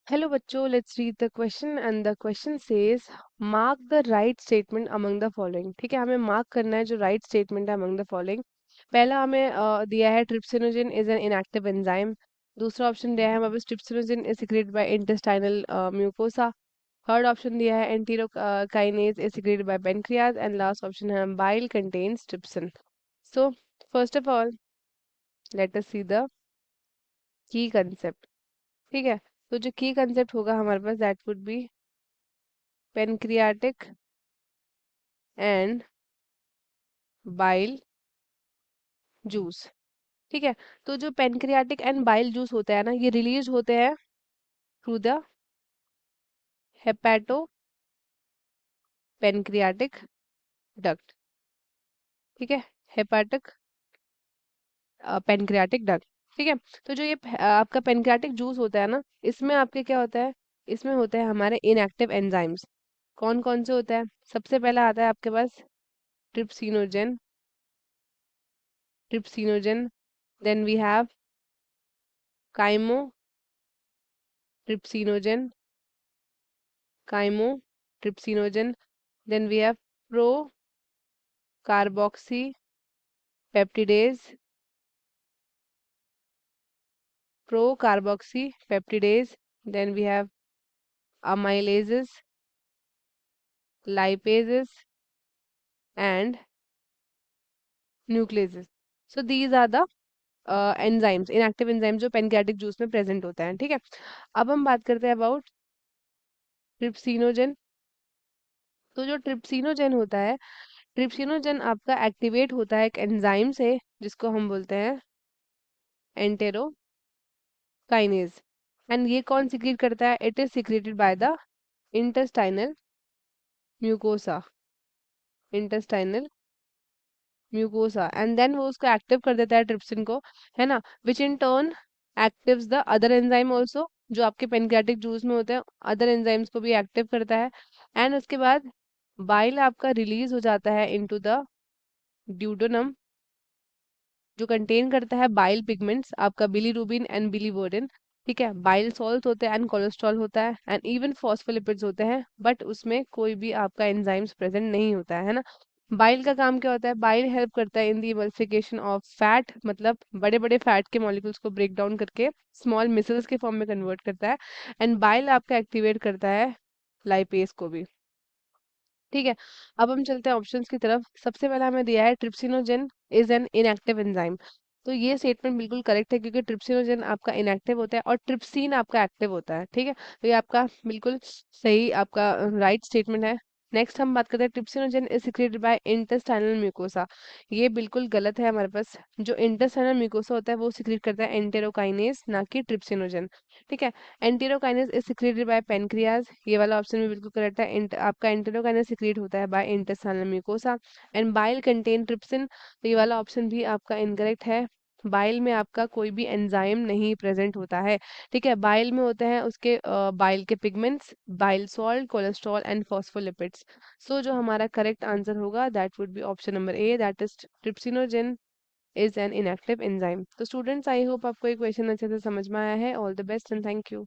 Hello बच्चों, let's read the question and the question says mark the right statement among the following. ठीक है, हमें mark करना है जो राइट स्टेटमेंट है among the following. पहला हमें दिया है trypsinogen is an inactive enzyme. दूसरा ऑप्शन दिया है हमारे पास trypsinogen is secreted by intestinal mucosa. Third option दिया है enterokinase is secreted by pancreas and last option है bile contains trypsin. So first of all let us see the key concept. ठीक है, तो जो की कंसेप्ट होगा हमारे पास that would be pancreatic and bile juice. ठीक है, तो जो पेनक्रियाटिक एंड बाइल जूस होता है ना, ये रिलीज होते हैं through the hepato pancreatic duct. ठीक है, हेपाटिक पेनक्रियाटिक डक्ट. ठीक है, तो जो ये आपका पेनक्रियाटिक जूस होता है ना, इसमें आपके क्या होता है, इसमें होते हैं हमारे इनएक्टिव एंजाइम्स. कौन कौन से होता है? सबसे पहला आता है आपके पास trypsinogen. Trypsinogen, then we have chymotrypsinogen. Chymotrypsinogen, then we have pro carboxy peptidase. Pro carboxy peptidase, then we have amylases, lipases and nucleases. So these are the enzymes, inactive enzymes जो pancreatic juice में present होता है. ठीक है, अब हम बात करते हैं अबाउट ट्रिप्सिनोजन. तो जो ट्रिप्सिनोजन होता है, ट्रिप्सिनोजन आपका एक्टिवेट होता है एक एंजाइम से जिसको हम बोलते हैं एंटेरोकाइनेज. एंड ये कौन सिक्रीट करता है? It is secreted by the intestinal mucosa. Intestinal mucosa, and then वो उसको एक्टिव कर देता है ट्रिप्सिन को, है ना, which in turn activates the other enzyme also जो आपके पेनक्रियाटिक जूस में होते हैं. अदर एंजाइम्स को भी एक्टिव करता है. एंड उसके बाद बाइल आपका रिलीज हो जाता है इनटू द ड्यूडेनम जो कंटेन करता है बाइल पिगमेंट्स, आपका बिलीरुबिन एंड बिलीवर्डिन. ठीक है, बाइल सॉल्ट होते हैं एंड कोलेस्ट्रॉल होता है एंड इवन फॉस्फोलिपिड्स होते हैं, बट उसमें कोई भी आपका एंजाइम्स प्रेजेंट नहीं होता है ना. बाइल का काम क्या होता है? बाइल हेल्प करता है इन दी इमल्सिफिकेशन ऑफ फैट, मतलब बड़े बड़े फैट के मॉलिक्यूल्स को ब्रेक डाउन करके स्मॉल मिसल्स के फॉर्म में कन्वर्ट करता है. एंड बाइल आपका एक्टिवेट करता है लाइपेज को भी. ठीक है, अब हम चलते हैं ऑप्शंस की तरफ. सबसे पहला हमें दिया है trypsinogen is an inactive enzyme. तो ये स्टेटमेंट बिल्कुल करेक्ट है क्योंकि ट्रिप्सिनोजन आपका इनएक्टिव होता है और ट्रिप्सिन आपका एक्टिव होता है. ठीक है, तो ये आपका बिल्कुल सही आपका राइट स्टेटमेंट है. नेक्स्ट हम बात करते हैं trypsinogen is secreted by intestinal mucosa. ये बिल्कुल गलत है हमारे पास. जो इंटेस्टाइनल म्यूकोसा होता है वो सिक्रेट करता है एंटेरोकाइनेज, ना कि ट्रिप्सिनोजन. ठीक है, enterokinase is secreted by pancreas. ये वाला ऑप्शन भी बिल्कुल करेक्ट है. आपका एंटेरोकाइनेज सिक्रेट होता है by intestinal mucosa. And bile contain trypsin, तो ये वाला ऑप्शन भी आपका इनकरेक्ट है. बाइल में आपका कोई भी एंजाइम नहीं प्रेजेंट होता है. ठीक है, बाइल में होते हैं उसके बाइल के pigments, bile salt, cholesterol and phospholipids. So जो हमारा करेक्ट आंसर होगा that would be option number A, that is trypsinogen is an inactive enzyme. तो स्टूडेंट्स, आई होप आपको ये क्वेश्चन अच्छे से समझ में आया है. All the best and thank you.